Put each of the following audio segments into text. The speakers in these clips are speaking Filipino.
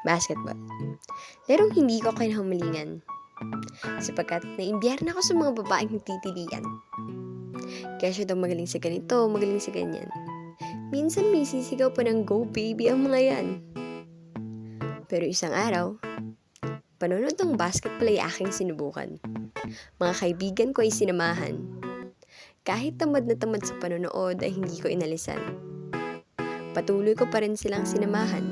Basketball. Larong hindi ko kinahumulingan sapagkat naimbiyerna ako sa mga babaeng nagtitilian. Kaya siya daw magaling sa ganito, magaling sa ganyan. Minsan may sisigaw pa ng go baby ang mga yan. Pero isang araw, panonood ng basketball ay aking sinubukan. Mga kaibigan ko ay sinamahan. Kahit tamad na tamad sa panonood ay hindi ko inalisan. Patuloy ko pa rin silang sinamahan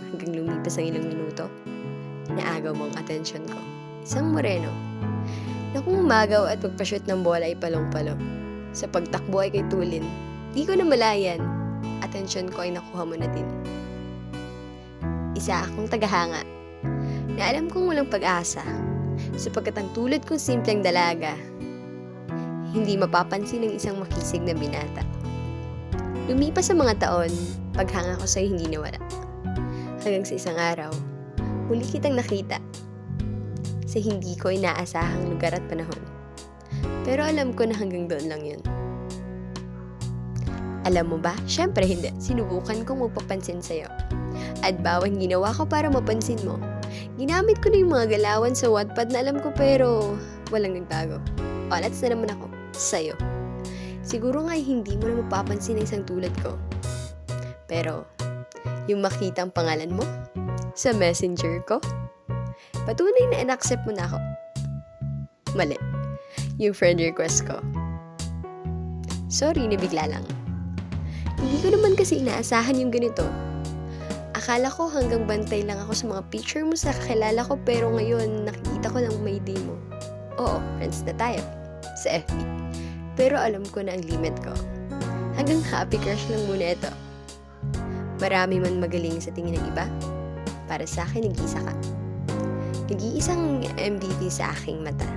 hanggang lumipas ang ilang minuto. Naagaw mo ang atensyon ko. Isang moreno na kung umagaw at pagpashoot ng bola ay palong-palo. Sa pagtakbo ay kay tulin. Di ko na malayan. Atensyon ko ay nakuha mo na din. Isa akong tagahanga na alam kong walang pag-asa sapagkat ang tulad kong simpleng dalaga hindi mapapansin ng isang makisig na binata. Lumipas ang mga taon, paghanga ko sa'yo hindi nawala. Hanggang sa isang araw, muli kitang nakita sa hindi ko inaasahang lugar at panahon. Pero alam ko na hanggang doon lang yun. Alam mo ba? Siyempre hindi. Sinubukan kong magpapansin sa'yo. At bawat ginawa ko para mapansin mo. Ginamit ko na yung mga galawan sa Wattpad na alam ko pero walang nagbago. Honest na naman ako sa'yo. Siguro nga hindi mo na mapapansin ang isang tulad ko. Pero, yung makita ang pangalan mo sa messenger ko, patunay na in-accept mo na ako. Mali. Yung friend request ko. Sorry, nabigla lang. Hindi ko naman kasi inaasahan yung ganito. Akala ko hanggang bantay lang ako sa mga picture mo sa kakilala ko pero ngayon nakikita ko lang may day mo. Oo, friends na tayo. Sa FB. Pero alam ko na ang limit ko. Hanggang happy crush lang muna ito. Marami man magaling sa tingin ng iba. Para sa akin, nag-iisa ka. Nag-iisang MVP sa aking mata.